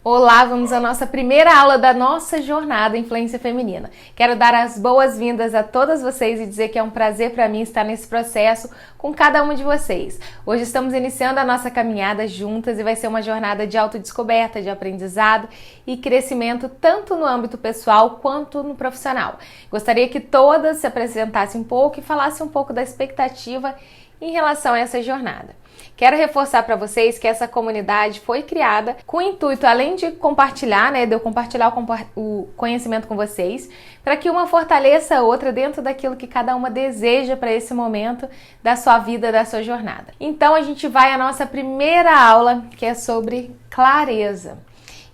Olá, vamos à nossa primeira aula da nossa jornada Influência Feminina. Quero dar as boas-vindas a todas vocês e dizer que é um prazer para mim estar nesse processo com cada uma de vocês. Hoje estamos iniciando a nossa caminhada juntas e vai ser uma jornada de autodescoberta, de aprendizado e crescimento tanto no âmbito pessoal quanto no profissional. Gostaria que todas se apresentassem um pouco e falassem um pouco da expectativa em relação a essa jornada. Quero reforçar para vocês que essa comunidade foi criada com o intuito, além de compartilhar, de eu compartilhar o conhecimento com vocês, para que uma fortaleça a outra dentro daquilo que cada uma deseja para esse momento da sua vida, da sua jornada. Então a gente vai à nossa primeira aula, que é sobre clareza.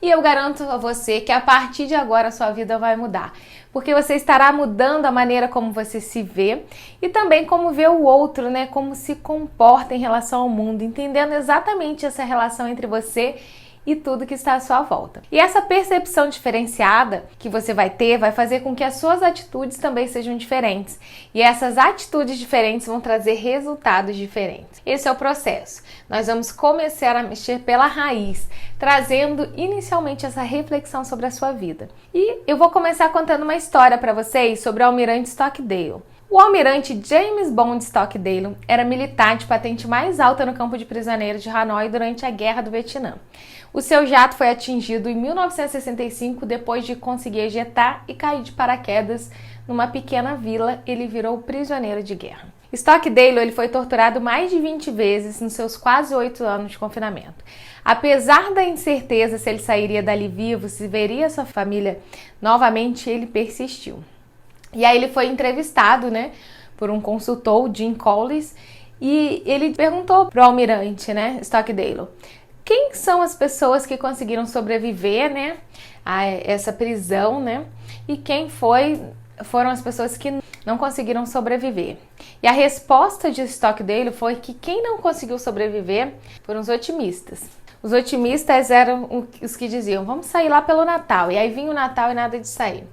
E eu garanto a você que a partir de agora a sua vida vai mudar, porque você estará mudando a maneira como você se vê e também como vê o outro, como se comporta em relação ao mundo, entendendo exatamente essa relação entre você e tudo que está à sua volta. E essa percepção diferenciada que você vai ter vai fazer com que as suas atitudes também sejam diferentes. E essas atitudes diferentes vão trazer resultados diferentes. Esse é o processo. Nós vamos começar a mexer pela raiz, trazendo inicialmente essa reflexão sobre a sua vida. E eu vou começar contando uma história para vocês sobre o almirante Stockdale. O almirante James Bond Stockdale era militar de patente mais alta no campo de prisioneiros de Hanoi durante a Guerra do Vietnã. O seu jato foi atingido em 1965 depois de conseguir ejetar e cair de paraquedas numa pequena vila. Ele virou prisioneiro de guerra. Stockdale foi torturado mais de 20 vezes nos seus quase 8 anos de confinamento. Apesar da incerteza se ele sairia dali vivo, se veria sua família novamente, ele persistiu. E aí ele foi entrevistado, por um consultor, Jim Collins, e ele perguntou para o almirante, Stockdale, quem são as pessoas que conseguiram sobreviver, a essa prisão, e quem foram as pessoas que não conseguiram sobreviver. E a resposta de Stockdale foi que quem não conseguiu sobreviver foram os otimistas. Os otimistas eram os que diziam, vamos sair lá pelo Natal, e aí vinha o Natal e nada de sair.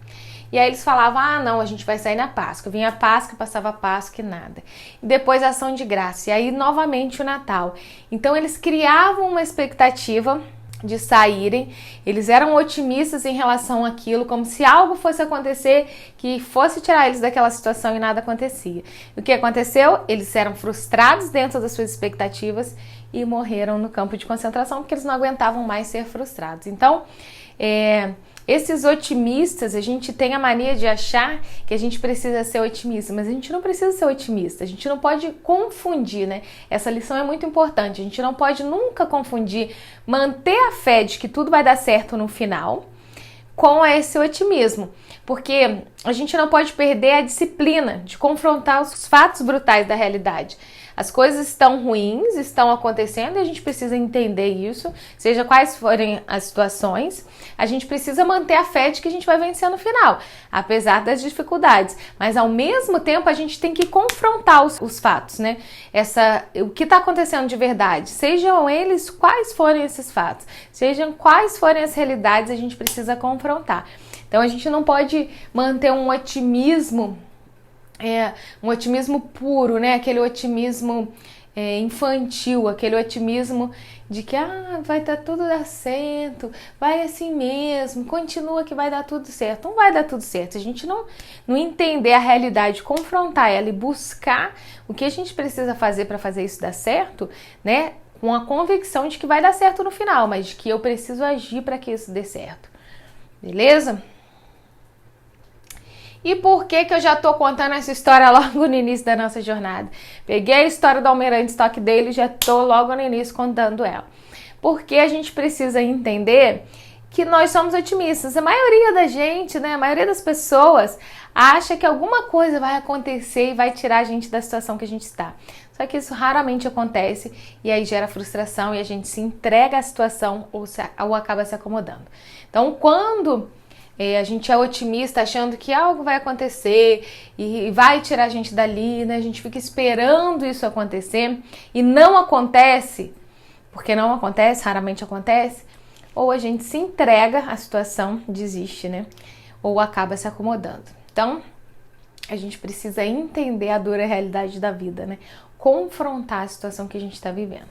E aí eles falavam, não, a gente vai sair na Páscoa. Vinha a Páscoa, passava a Páscoa e nada. E depois a Ação de Graça, e aí novamente o Natal. Então eles criavam uma expectativa de saírem, eles eram otimistas em relação àquilo, como se algo fosse acontecer que fosse tirar eles daquela situação e nada acontecia. O que aconteceu? Eles eram frustrados dentro das suas expectativas e morreram no campo de concentração porque eles não aguentavam mais ser frustrados. Então, esses otimistas, a gente tem a mania de achar que a gente precisa ser otimista, mas a gente não precisa ser otimista, a gente não pode confundir, Essa lição é muito importante, a gente não pode nunca confundir manter a fé de que tudo vai dar certo no final com esse otimismo, porque a gente não pode perder a disciplina de confrontar os fatos brutais da realidade. As coisas estão ruins, estão acontecendo e a gente precisa entender isso, seja quais forem as situações, a gente precisa manter a fé de que a gente vai vencer no final, apesar das dificuldades, mas ao mesmo tempo a gente tem que confrontar os fatos, o que está acontecendo de verdade, sejam eles quais forem esses fatos, sejam quais forem as realidades, a gente precisa confrontar. Então a gente não pode manter um otimismo puro, aquele otimismo infantil, aquele otimismo de que vai dar tudo dar certo, vai assim mesmo, continua que vai dar tudo certo. Não vai dar tudo certo, se a gente não entender a realidade, confrontar ela e buscar o que a gente precisa fazer para fazer isso dar certo, com a convicção de que vai dar certo no final, mas de que eu preciso agir para que isso dê certo. Beleza? E por que eu já estou contando essa história logo no início da nossa jornada? Peguei a história do almirante Stockdale e já estou logo no início contando ela. Porque a gente precisa entender que nós somos otimistas. A maioria da gente, a maioria das pessoas acha que alguma coisa vai acontecer e vai tirar a gente da situação que a gente está. Só que isso raramente acontece e aí gera frustração e a gente se entrega à situação ou acaba se acomodando. Então, quando a gente é otimista achando que algo vai acontecer e vai tirar a gente dali, a gente fica esperando isso acontecer e não acontece, porque não acontece, raramente acontece, ou a gente se entrega à situação, desiste, ou acaba se acomodando. Então, a gente precisa entender a dura realidade da vida, confrontar a situação que a gente está vivendo.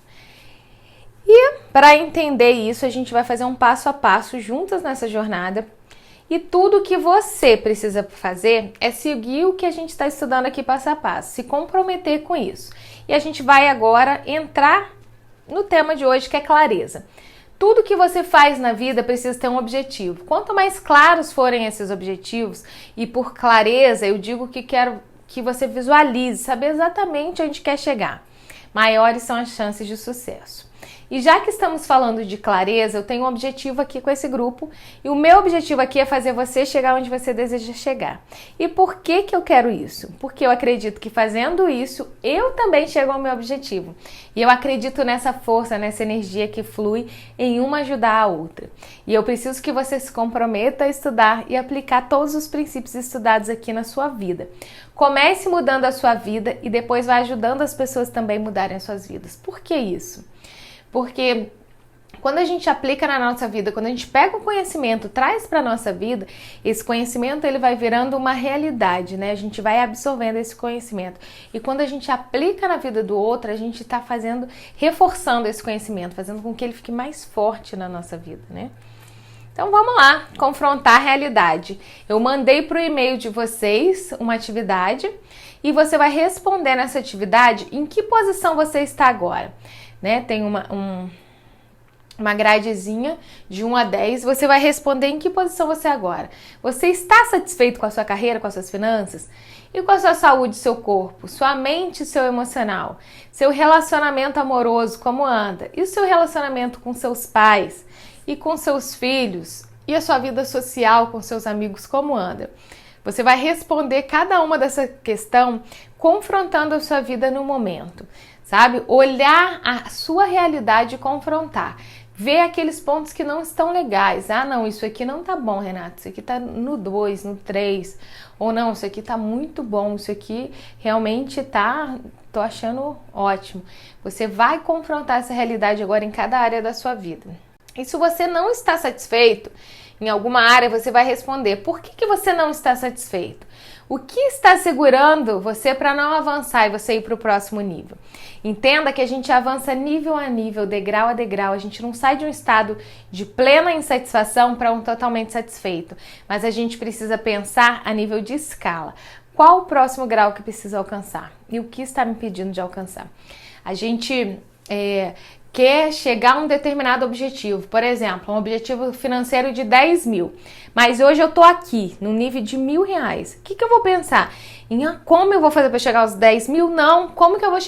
E Para entender isso, a gente vai fazer um passo a passo juntas nessa jornada. E tudo que você precisa fazer é seguir o que a gente está estudando aqui passo a passo, se comprometer com isso. E a gente vai agora entrar no tema de hoje, que é clareza. Tudo que você faz na vida precisa ter um objetivo. Quanto mais claros forem esses objetivos, e por clareza eu digo que quero que você visualize, saber exatamente onde quer chegar, maiores são as chances de sucesso. E já que estamos falando de clareza, eu tenho um objetivo aqui com esse grupo, e o meu objetivo aqui é fazer você chegar onde você deseja chegar. E por que que eu quero isso? Porque eu acredito que fazendo isso, eu também chego ao meu objetivo. E eu acredito nessa força, nessa energia que flui em uma ajudar a outra. E eu preciso que você se comprometa a estudar e aplicar todos os princípios estudados aqui na sua vida. Comece mudando a sua vida e depois vai ajudando as pessoas também a mudarem as suas vidas. Por que isso? Porque quando a gente aplica na nossa vida, quando a gente pega o conhecimento, traz para a nossa vida, esse conhecimento ele vai virando uma realidade, né? A gente vai absorvendo esse conhecimento. E quando a gente aplica na vida do outro, a gente está reforçando esse conhecimento, fazendo com que ele fique mais forte na nossa vida, né? Então vamos lá, confrontar a realidade. Eu mandei para o e-mail de vocês uma atividade e você vai responder nessa atividade em que posição você está agora. Né? Tem uma gradezinha de 1 a 10, você vai responder em que posição você é agora. Você está satisfeito com a sua carreira, com as suas finanças? E com a sua saúde, seu corpo, sua mente, seu emocional? Seu relacionamento amoroso, como anda? E o seu relacionamento com seus pais e com seus filhos? E a sua vida social com seus amigos, como anda? Você vai responder cada uma dessa questão confrontando a sua vida no momento. Sabe? Olhar a sua realidade e confrontar. Ver aqueles pontos que não estão legais. Ah, não, isso aqui não tá bom, Renato. Isso aqui tá no 2, no 3. Ou não, isso aqui tá muito bom. Isso aqui realmente tô achando ótimo. Você vai confrontar essa realidade agora em cada área da sua vida. E se você não está satisfeito em alguma área, você vai responder. Por que você não está satisfeito? O que está segurando você para não avançar e você ir para o próximo nível? Entenda que a gente avança nível a nível, degrau a degrau. A gente não sai de um estado de plena insatisfação para um totalmente satisfeito. Mas a gente precisa pensar a nível de escala. Qual o próximo grau que precisa alcançar? E o que está me impedindo de alcançar? A gente quer chegar a um determinado objetivo, por exemplo, um objetivo financeiro de 10 mil, mas hoje eu tô aqui no nível de R$1.000, o que eu vou pensar? Como eu vou fazer para chegar aos 10 mil? Não, como que eu vou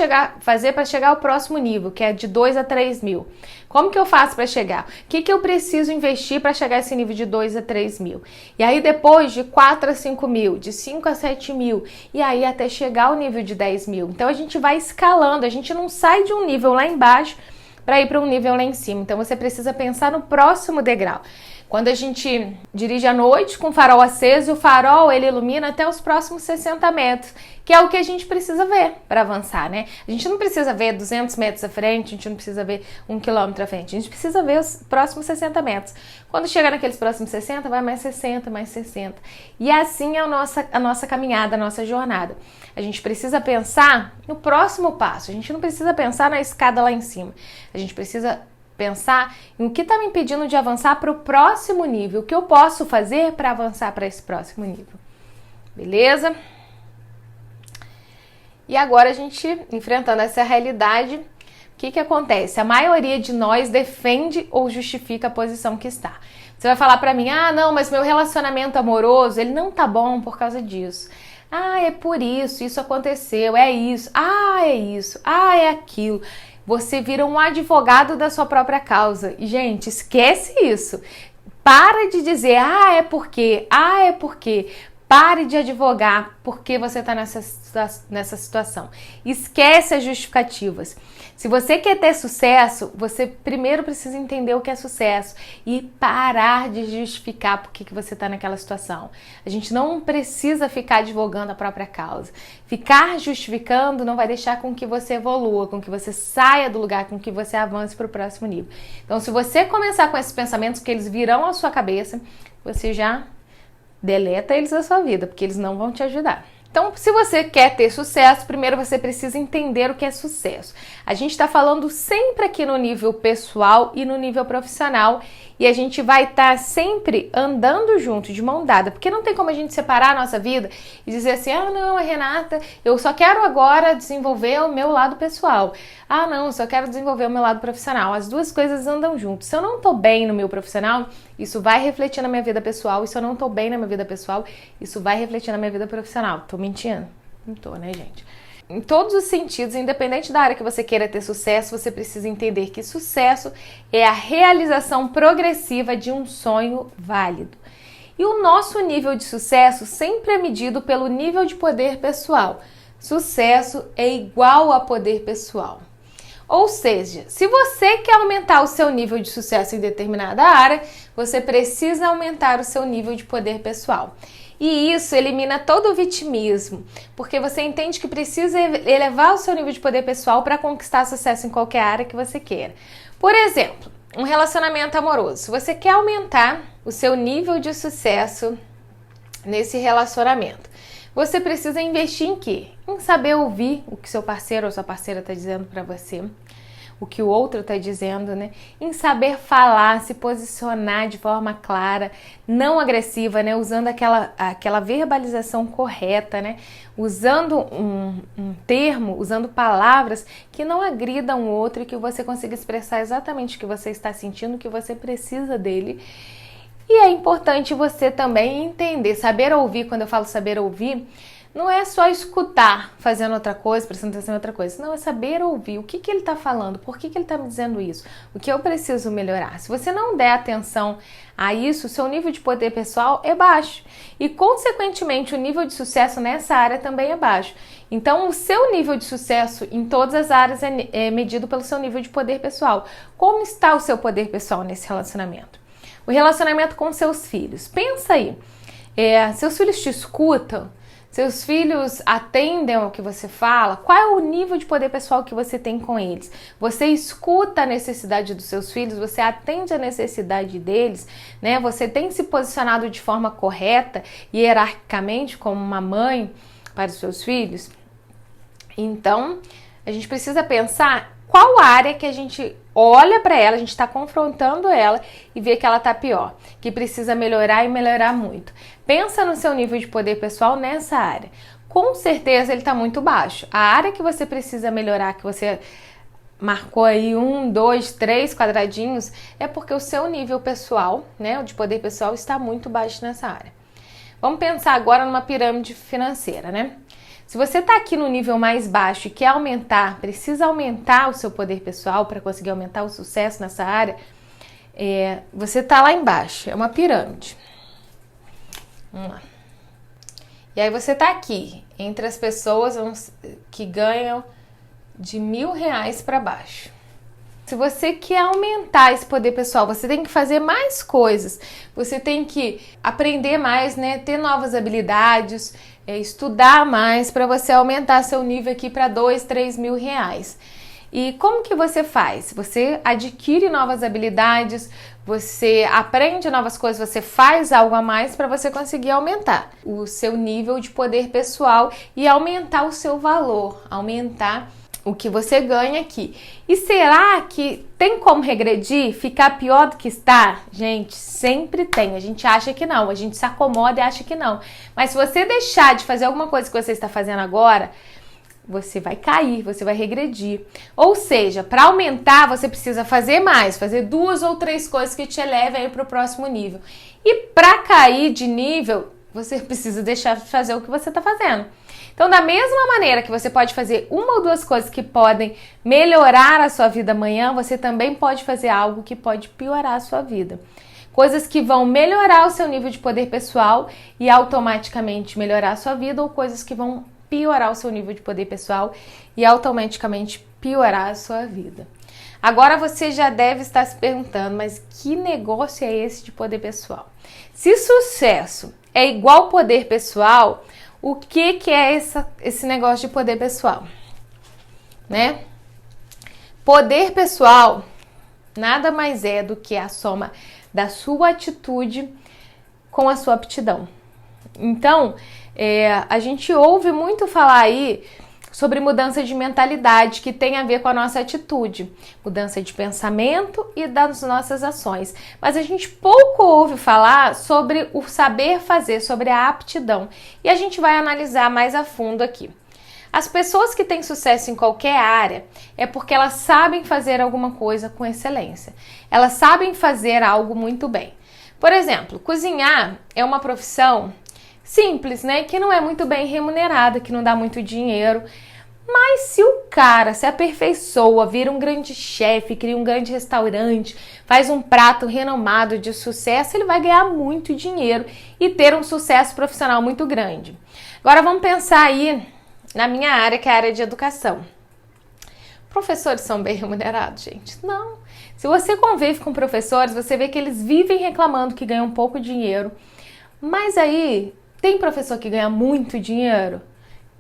fazer para chegar ao próximo nível, que é de 2 a 3 mil? Como que eu faço para chegar? O que eu preciso investir para chegar a esse nível de 2 a 3 mil? E aí depois de 4 a 5 mil, de 5 a 7 mil, e aí até chegar ao nível de 10 mil. Então a gente vai escalando, a gente não sai de um nível lá embaixo para ir para um nível lá em cima. Então você precisa pensar no próximo degrau. Quando a gente dirige à noite com o farol aceso, o farol ele ilumina até os próximos 60 metros, que é o que a gente precisa ver para avançar, né? A gente não precisa ver 200 metros à frente, a gente não precisa ver 1 quilômetro à frente, a gente precisa ver os próximos 60 metros. Quando chegar naqueles próximos 60, vai mais 60, mais 60. E assim é a nossa caminhada, a nossa jornada. A gente precisa pensar no próximo passo, a gente não precisa pensar na escada lá em cima. A gente precisa pensar em o que está me impedindo de avançar para o próximo nível, o que eu posso fazer para avançar para esse próximo nível. Beleza? E agora a gente, enfrentando essa realidade, o que acontece? A maioria de nós defende ou justifica a posição que está. Você vai falar para mim, ah, não, mas meu relacionamento amoroso, ele não tá bom por causa disso. Ah, é por isso, isso aconteceu, é isso, ah, é aquilo. Você vira um advogado da sua própria causa. E, gente, esquece isso. Para de dizer, é porque. Pare de advogar porque você está nessa situação. Esquece as justificativas. Se você quer ter sucesso, você primeiro precisa entender o que é sucesso e parar de justificar por que você está naquela situação. A gente não precisa ficar advogando a própria causa. Ficar justificando não vai deixar com que você evolua, com que você saia do lugar, com que você avance para o próximo nível. Então, se você começar com esses pensamentos, que eles virão à sua cabeça, você já deleta eles da sua vida, porque eles não vão te ajudar, Então, se você quer ter sucesso, primeiro você precisa entender o que é sucesso. A gente está falando sempre aqui no nível pessoal e no nível profissional, e a gente vai estar sempre andando junto, de mão dada, porque não tem como a gente separar a nossa vida e dizer assim, ah não, Renata, eu só quero agora desenvolver o meu lado pessoal. Ah não, eu só quero desenvolver o meu lado profissional. As duas coisas andam juntos. Se eu não tô bem no meu profissional, isso vai refletir na minha vida pessoal, e se eu não tô bem na minha vida pessoal, isso vai refletir na minha vida profissional. Tô mentindo? Não tô, né, gente? Em todos os sentidos, independente da área que você queira ter sucesso, você precisa entender que sucesso é a realização progressiva de um sonho válido. E o nosso nível de sucesso sempre é medido pelo nível de poder pessoal. Sucesso é igual a poder pessoal. Ou seja, se você quer aumentar o seu nível de sucesso em determinada área, você precisa aumentar o seu nível de poder pessoal. E isso elimina todo o vitimismo, porque você entende que precisa elevar o seu nível de poder pessoal para conquistar sucesso em qualquer área que você queira. Por exemplo, um relacionamento amoroso. Se você quer aumentar o seu nível de sucesso nesse relacionamento, você precisa investir em quê? Em saber ouvir o que seu parceiro ou sua parceira está dizendo para você, o que o outro está dizendo, né? Em saber falar, se posicionar de forma clara, não agressiva, né? Usando aquela verbalização correta, né? Usando um termo, usando palavras que não agridam o outro e que você consiga expressar exatamente o que você está sentindo, o que você precisa dele. E é importante você também entender, saber ouvir. Quando eu falo saber ouvir, não é só escutar fazendo outra coisa, prestando atenção em outra coisa. Não, é saber ouvir. O que ele está falando? Por que ele está me dizendo isso? O que eu preciso melhorar? Se você não der atenção a isso, o seu nível de poder pessoal é baixo. E, consequentemente, o nível de sucesso nessa área também é baixo. Então, o seu nível de sucesso em todas as áreas é medido pelo seu nível de poder pessoal. Como está o seu poder pessoal nesse relacionamento? O relacionamento com seus filhos. Pensa aí. Seus filhos te escutam? Seus filhos atendem ao que você fala? Qual é o nível de poder pessoal que você tem com eles? Você escuta a necessidade dos seus filhos? Você atende a necessidade deles? Né? Você tem se posicionado de forma correta e hierarquicamente como uma mãe para os seus filhos? Então, a gente precisa pensar qual área que a gente olha para ela, a gente está confrontando ela e vê que ela está pior, que precisa melhorar e melhorar muito. Pensa no seu nível de poder pessoal nessa área. Com certeza ele está muito baixo. A área que você precisa melhorar, que você marcou aí 1, 2, 3 quadradinhos, é porque o seu nível pessoal, né, de poder pessoal, está muito baixo nessa área. Vamos pensar agora numa pirâmide financeira, né? Se você está aqui no nível mais baixo e quer aumentar, precisa aumentar o seu poder pessoal para conseguir aumentar o sucesso nessa área, você está lá embaixo, é uma pirâmide. Vamos lá. E aí você está aqui, entre as pessoas que ganham de R$1.000 para baixo. Se você quer aumentar esse poder pessoal, você tem que fazer mais coisas. Você tem que aprender mais, né? Ter novas habilidades, estudar mais para você aumentar seu nível aqui para R$2.000, R$3.000. E como que você faz? Você adquire novas habilidades, você aprende novas coisas, você faz algo a mais para você conseguir aumentar o seu nível de poder pessoal e aumentar o seu valor, aumentar o que você ganha aqui. E será que tem como regredir, ficar pior do que está? Gente, sempre tem. A gente acha que não, a gente se acomoda e acha que não. Mas se você deixar de fazer alguma coisa que você está fazendo agora, você vai cair, você vai regredir. Ou seja, para aumentar, você precisa fazer mais, fazer 2 ou 3 coisas que te elevem aí para o próximo nível. E para cair de nível, você precisa deixar de fazer o que você está fazendo. Então, da mesma maneira que você pode fazer 1 ou 2 coisas que podem melhorar a sua vida amanhã, você também pode fazer algo que pode piorar a sua vida. Coisas que vão melhorar o seu nível de poder pessoal e automaticamente melhorar a sua vida, ou coisas que vão piorar o seu nível de poder pessoal e automaticamente piorar a sua vida. Agora você já deve estar se perguntando, mas que negócio é esse de poder pessoal? Se sucesso é igual poder pessoal, o que é esse negócio de poder pessoal? Né? Poder pessoal nada mais é do que a soma da sua atitude com a sua aptidão. Então, a gente ouve muito falar aí sobre mudança de mentalidade, que tem a ver com a nossa atitude, mudança de pensamento e das nossas ações. Mas a gente pouco ouve falar sobre o saber fazer, sobre a aptidão. E a gente vai analisar mais a fundo aqui. As pessoas que têm sucesso em qualquer área é porque elas sabem fazer alguma coisa com excelência. Elas sabem fazer algo muito bem. Por exemplo, cozinhar é uma profissão simples, né? Que não é muito bem remunerada, que não dá muito dinheiro. Mas se o cara se aperfeiçoa, vira um grande chefe, cria um grande restaurante, faz um prato renomado de sucesso, ele vai ganhar muito dinheiro e ter um sucesso profissional muito grande. Agora vamos pensar aí na minha área, que é a área de educação. Professores são bem remunerados, gente? Não. Se você convive com professores, você vê que eles vivem reclamando que ganham pouco dinheiro. Mas aí, tem professor que ganha muito dinheiro?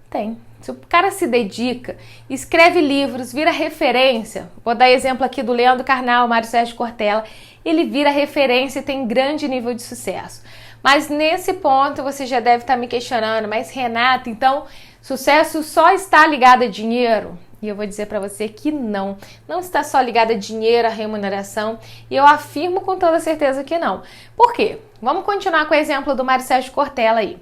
Tem. Se o cara se dedica, escreve livros, vira referência, vou dar exemplo aqui do Leandro Carnal, Mário Sérgio Cortella, ele vira referência e tem grande nível de sucesso. Mas nesse ponto você já deve estar me questionando, mas Renata, então sucesso só está ligado a dinheiro? E eu vou dizer para você que não está só ligado a dinheiro, a remuneração, e eu afirmo com toda certeza que não. Por quê? Vamos continuar com o exemplo do Mário Sérgio Cortella aí.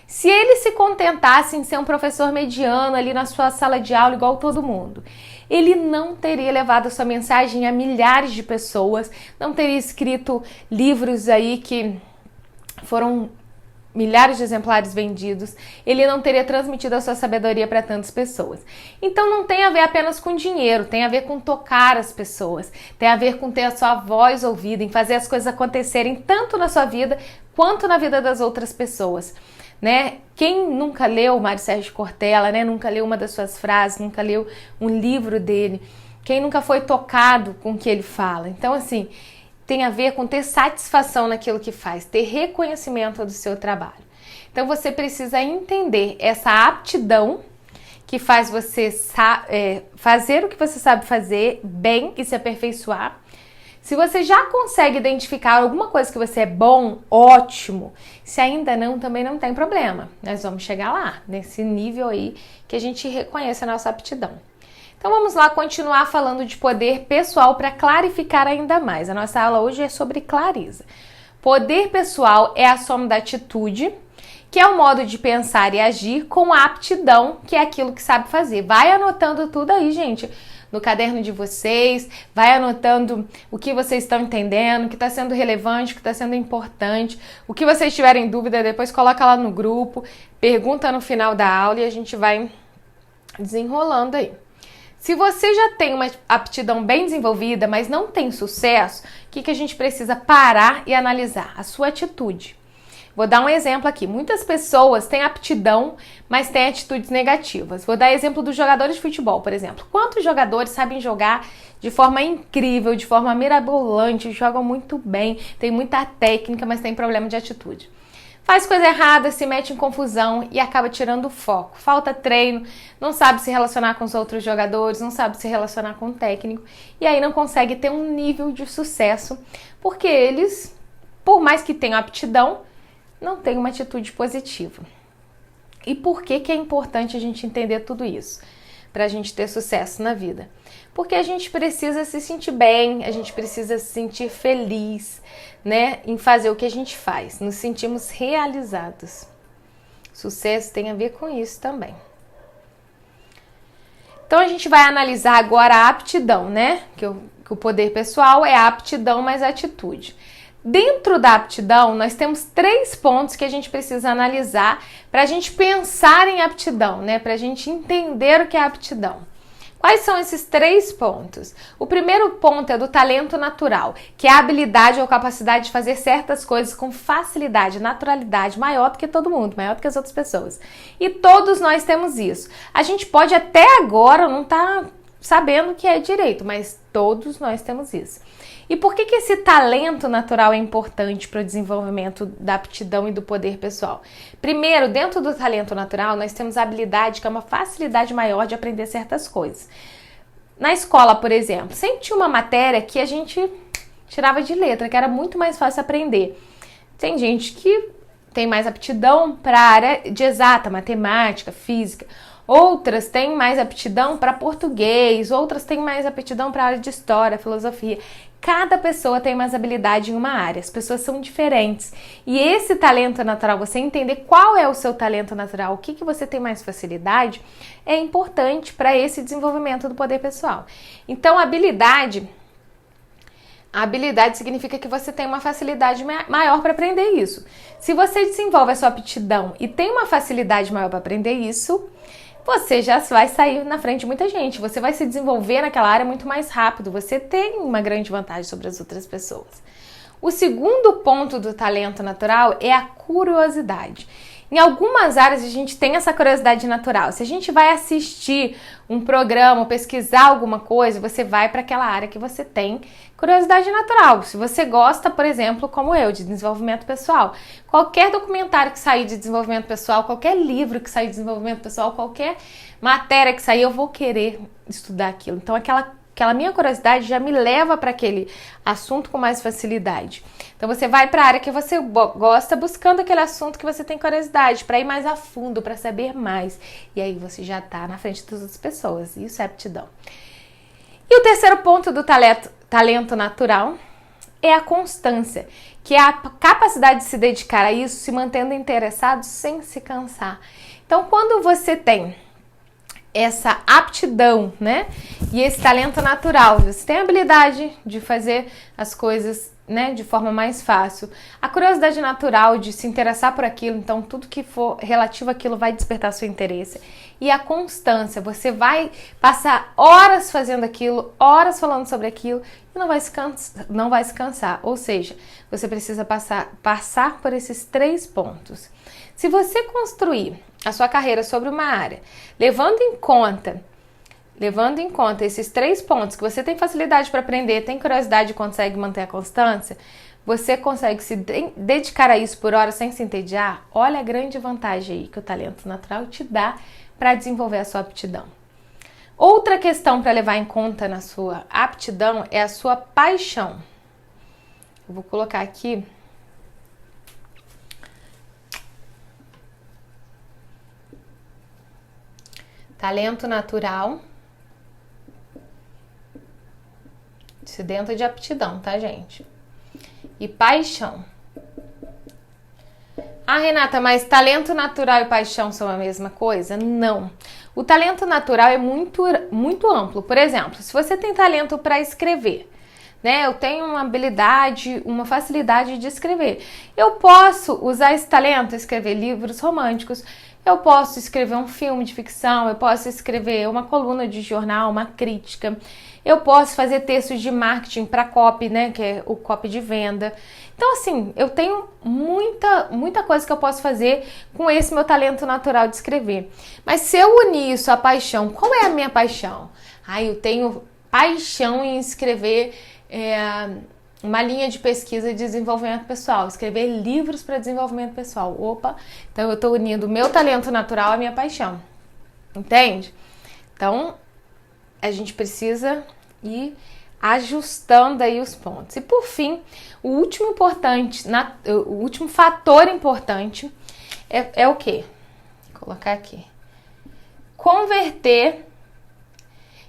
Se ele se contentasse em ser um professor mediano ali na sua sala de aula igual todo mundo, ele não teria levado a sua mensagem a milhares de pessoas, não teria escrito livros aí que foram milhares de exemplares vendidos, ele não teria transmitido a sua sabedoria para tantas pessoas. Então não tem a ver apenas com dinheiro, tem a ver com tocar as pessoas, tem a ver com ter a sua voz ouvida, em fazer as coisas acontecerem tanto na sua vida quanto na vida das outras pessoas. Né? Quem nunca leu Mário Sérgio Cortella, né? Nunca leu uma das suas frases, nunca leu um livro dele, quem nunca foi tocado com o que ele fala? Então, assim, tem a ver com ter satisfação naquilo que faz, ter reconhecimento do seu trabalho. Então, você precisa entender essa aptidão que faz você fazer o que você sabe fazer bem e se aperfeiçoar. Se você já consegue identificar alguma coisa que você é bom, ótimo. Se ainda não, também não tem problema. Nós vamos chegar lá, nesse nível aí que a gente reconhece a nossa aptidão. Então vamos lá continuar falando de poder pessoal para clarificar ainda mais. A nossa aula hoje é sobre clareza. Poder pessoal é a soma da atitude, que é o modo de pensar e agir, com a aptidão, que é aquilo que sabe fazer. Vai anotando tudo aí, gente, no caderno de vocês, vai anotando o que vocês estão entendendo, o que está sendo relevante, o que está sendo importante, o que vocês tiverem dúvida, depois coloca lá no grupo, pergunta no final da aula e a gente vai desenrolando aí. Se você já tem uma aptidão bem desenvolvida, mas não tem sucesso, o que a gente precisa parar e analisar? A sua atitude. Vou dar um exemplo aqui. Muitas pessoas têm aptidão, mas têm atitudes negativas. Vou dar exemplo dos jogadores de futebol, por exemplo. Quantos jogadores sabem jogar de forma incrível, de forma mirabolante, jogam muito bem, tem muita técnica, mas tem problema de atitude? Faz coisa errada, se mete em confusão e acaba tirando o foco. Falta treino, não sabe se relacionar com os outros jogadores, não sabe se relacionar com o técnico e aí não consegue ter um nível de sucesso, porque eles, por mais que tenham aptidão, não têm uma atitude positiva. E por que é importante a gente entender tudo isso? Para a gente ter sucesso na vida. Porque a gente precisa se sentir bem, a gente precisa se sentir feliz, né, em fazer o que a gente faz. Nos sentimos realizados. Sucesso tem a ver com isso também. Então a gente vai analisar agora a aptidão, né? Que o poder pessoal é a aptidão mais a atitude. Dentro da aptidão, nós temos 3 pontos que a gente precisa analisar para a gente pensar em aptidão, né? Para a gente entender o que é aptidão. Quais são esses 3 pontos? O primeiro ponto é do talento natural, que é a habilidade ou capacidade de fazer certas coisas com facilidade, naturalidade, maior do que todo mundo, maior do que as outras pessoas. E todos nós temos isso. A gente pode até agora não estar sabendo o que é direito, mas todos nós temos isso. E por que esse talento natural é importante para o desenvolvimento da aptidão e do poder pessoal? Primeiro, dentro do talento natural, nós temos a habilidade, que é uma facilidade maior de aprender certas coisas. Na escola, por exemplo, sempre tinha uma matéria que a gente tirava de letra, que era muito mais fácil aprender. Tem gente que têm mais aptidão para a área de exata, matemática, física. Outras têm mais aptidão para português, outras têm mais aptidão para a área de história, filosofia. Cada pessoa tem mais habilidade em uma área, as pessoas são diferentes. E esse talento natural, você entender qual é o seu talento natural, o que você tem mais facilidade, é importante para esse desenvolvimento do poder pessoal. Então, a habilidade significa que você tem uma facilidade maior para aprender isso. Se você desenvolve a sua aptidão e tem uma facilidade maior para aprender isso, você já vai sair na frente de muita gente. Você vai se desenvolver naquela área muito mais rápido. Você tem uma grande vantagem sobre as outras pessoas. O segundo ponto do talento natural é a curiosidade. Em algumas áreas a gente tem essa curiosidade natural. Se a gente vai assistir um programa, pesquisar alguma coisa, você vai para aquela área que você tem curiosidade natural. Se você gosta, por exemplo, como eu, de desenvolvimento pessoal, qualquer documentário que sair de desenvolvimento pessoal, qualquer livro que sair de desenvolvimento pessoal, qualquer matéria que sair, eu vou querer estudar aquilo. Então, aquela minha curiosidade já me leva para aquele assunto com mais facilidade. Então você vai para a área que você gosta buscando aquele assunto que você tem curiosidade, para ir mais a fundo, para saber mais. E aí você já está na frente das outras pessoas. Isso é aptidão. E o terceiro ponto do talento natural é a constância, que é a capacidade de se dedicar a isso, se mantendo interessado sem se cansar. Então quando você tem essa aptidão, né? E esse talento natural, você tem a habilidade de fazer as coisas, né, de forma mais fácil. A curiosidade natural de se interessar por aquilo, então tudo que for relativo àquilo vai despertar seu interesse. E a constância, você vai passar horas fazendo aquilo, horas falando sobre aquilo e não vai se cansar. Ou seja, você precisa passar por esses 3 pontos. Se você construir a sua carreira sobre uma área, levando em conta esses 3 pontos, que você tem facilidade para aprender, tem curiosidade e consegue manter a constância, você consegue se dedicar a isso por horas sem se entediar. Olha a grande vantagem aí que o talento natural te dá para desenvolver a sua aptidão. Outra questão para levar em conta na sua aptidão é a sua paixão. Eu vou colocar aqui. Talento natural. Isso dentro de aptidão, tá, gente? E paixão. Ah, Renata, mas talento natural e paixão são a mesma coisa? Não. O talento natural é muito amplo. Por exemplo, se você tem talento para escrever, né? Eu tenho uma habilidade, uma facilidade de escrever. Eu posso usar esse talento, escrever livros românticos. Eu posso escrever um filme de ficção, eu posso escrever uma coluna de jornal, uma crítica. Eu posso fazer textos de marketing para copy, né, que é o copy de venda. Então, assim, eu tenho muita coisa que eu posso fazer com esse meu talento natural de escrever. Mas se eu unir isso à paixão, qual é a minha paixão? Eu tenho paixão em escrever uma linha de pesquisa e desenvolvimento pessoal, escrever livros para desenvolvimento pessoal. Opa, então eu estou unindo o meu talento natural à minha paixão, entende? Então, a gente precisa ir ajustando aí os pontos. E por fim, o último fator importante é o quê? Vou colocar aqui. Converter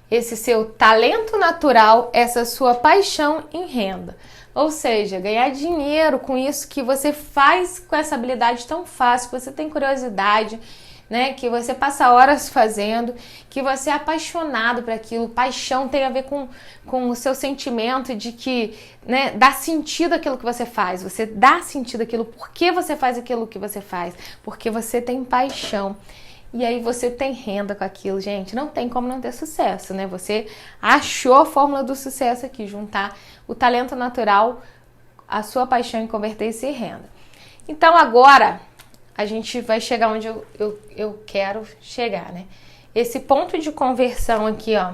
esse seu talento natural, essa sua paixão em renda. Ou seja, ganhar dinheiro com isso que você faz com essa habilidade tão fácil, que você tem curiosidade, né? Que você passa horas fazendo, que você é apaixonado por aquilo. Paixão tem a ver com o seu sentimento de que, né, dá sentido àquilo que você faz. Você dá sentido àquilo. Por que você faz aquilo que você faz? Porque você tem paixão. E aí você tem renda com aquilo, gente. Não tem como não ter sucesso, né? Você achou a fórmula do sucesso aqui, juntar o talento natural, a sua paixão e converter isso em renda. Então agora a gente vai chegar onde eu quero chegar, né? Esse ponto de conversão aqui, ó,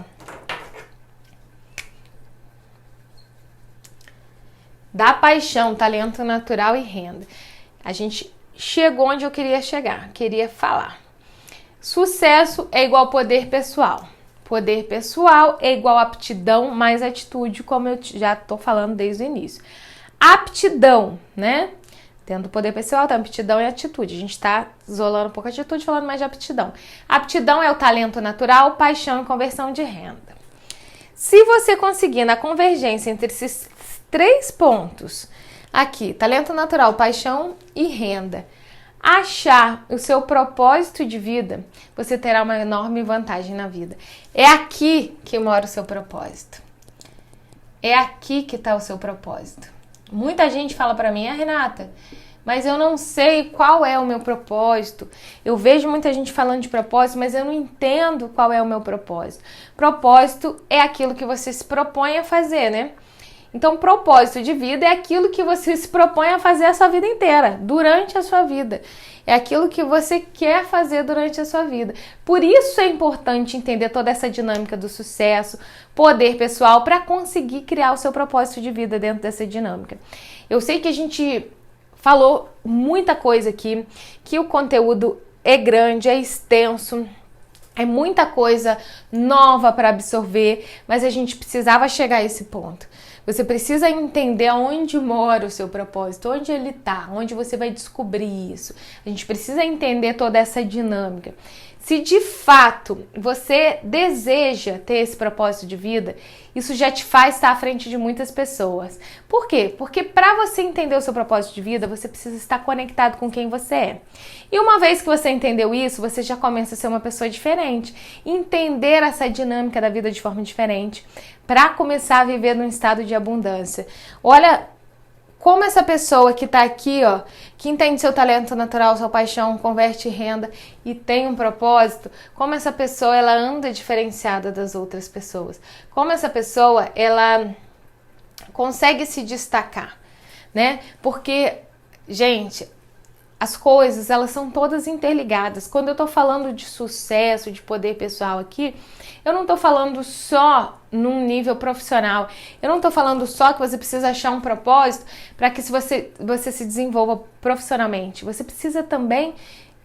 da paixão, talento natural e renda. A gente chegou onde eu queria chegar, queria falar. Sucesso é igual poder pessoal. Poder pessoal é igual aptidão mais atitude, como eu já tô falando desde o início. Aptidão, né? Dentro do poder pessoal tem aptidão e atitude. A gente está isolando um pouco a atitude, falando mais de aptidão. Aptidão é o talento natural, paixão e conversão de renda. Se você conseguir na convergência entre esses 3 pontos, aqui, talento natural, paixão e renda, achar o seu propósito de vida, você terá uma enorme vantagem na vida. É aqui que mora o seu propósito. É aqui que está o seu propósito. Muita gente fala para mim, Renata, mas eu não sei qual é o meu propósito. Eu vejo muita gente falando de propósito, mas eu não entendo qual é o meu propósito. Propósito é aquilo que você se propõe a fazer, né? Então, propósito de vida é aquilo que você se propõe a fazer a sua vida inteira, durante a sua vida. É aquilo que você quer fazer durante a sua vida. Por isso é importante entender toda essa dinâmica do sucesso, poder pessoal, para conseguir criar o seu propósito de vida dentro dessa dinâmica. Eu sei que a gente falou muita coisa aqui, que o conteúdo é grande, é extenso, é muita coisa nova para absorver, mas a gente precisava chegar a esse ponto. Você precisa entender onde mora o seu propósito, onde ele está, onde você vai descobrir isso. A gente precisa entender toda essa dinâmica. Se de fato você deseja ter esse propósito de vida, isso já te faz estar à frente de muitas pessoas. Por quê? Porque para você entender o seu propósito de vida, você precisa estar conectado com quem você é. E uma vez que você entendeu isso, você já começa a ser uma pessoa diferente. Entender essa dinâmica da vida de forma diferente, para começar a viver num estado de abundância. Olha como essa pessoa que está aqui, ó, que entende seu talento natural, sua paixão, converte em renda e tem um propósito, como essa pessoa ela anda diferenciada das outras pessoas. Como essa pessoa ela consegue se destacar, né? Porque, gente, as coisas, elas são todas interligadas. Quando eu tô falando de sucesso, de poder pessoal aqui, eu não tô falando só num nível profissional. Eu não tô falando só que você precisa achar um propósito para que você se desenvolva profissionalmente. Você precisa também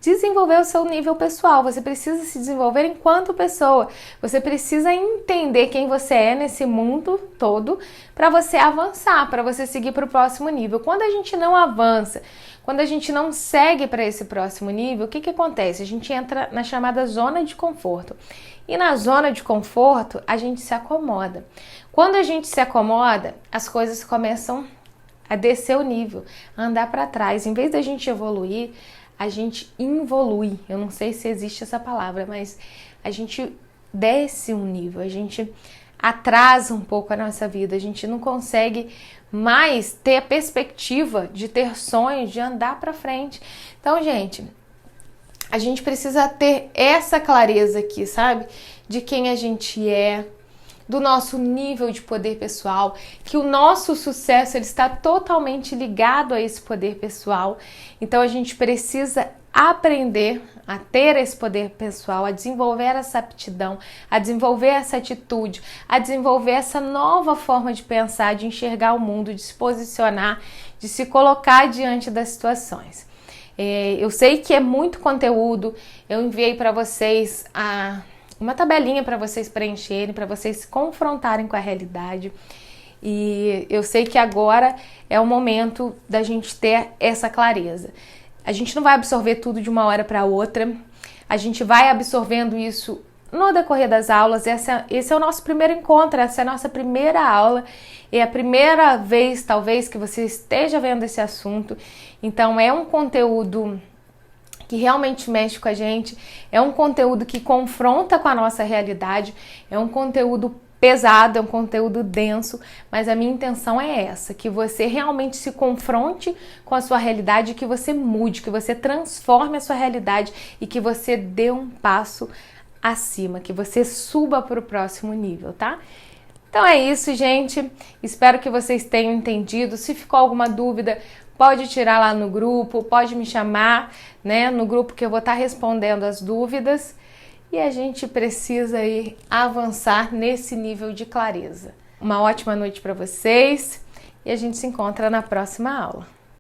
desenvolver o seu nível pessoal. Você precisa se desenvolver enquanto pessoa. Você precisa entender quem você é nesse mundo todo para você avançar, para você seguir para o próximo nível. Quando a gente não avança, quando a gente não segue para esse próximo nível, o que acontece? A gente entra na chamada zona de conforto. E na zona de conforto, a gente se acomoda. Quando a gente se acomoda, as coisas começam a descer o nível, a andar para trás. Em vez da gente evoluir, a gente involui. Eu não sei se existe essa palavra, mas a gente desce um nível, a gente atrasa um pouco a nossa vida, a gente não consegue mais ter a perspectiva de ter sonhos, de andar para frente. Então, gente, a gente precisa ter essa clareza aqui, sabe? De quem a gente é, do nosso nível de poder pessoal, que o nosso sucesso ele está totalmente ligado a esse poder pessoal. Então a gente precisa aprender a ter esse poder pessoal, a desenvolver essa aptidão, a desenvolver essa atitude, a desenvolver essa nova forma de pensar, de enxergar o mundo, de se posicionar, de se colocar diante das situações. Eu sei que é muito conteúdo, eu enviei para vocês uma tabelinha para vocês preencherem, para vocês se confrontarem com a realidade. E eu sei que agora é o momento da gente ter essa clareza. A gente não vai absorver tudo de uma hora para outra. A gente vai absorvendo isso no decorrer das aulas. Esse é o nosso primeiro encontro, essa é a nossa primeira aula. É a primeira vez, talvez, que você esteja vendo esse assunto. Então, é um conteúdo que realmente mexe com a gente, é um conteúdo que confronta com a nossa realidade, é um conteúdo pesado, é um conteúdo denso, mas a minha intenção é essa, que você realmente se confronte com a sua realidade, que você mude, que você transforme a sua realidade e que você dê um passo acima, que você suba para o próximo nível, tá? Então é isso, gente. Espero que vocês tenham entendido. Se ficou alguma dúvida, pode tirar lá no grupo, pode me chamar, né, no grupo que eu vou estar respondendo as dúvidas. E a gente precisa aí avançar nesse nível de clareza. Uma ótima noite para vocês e a gente se encontra na próxima aula.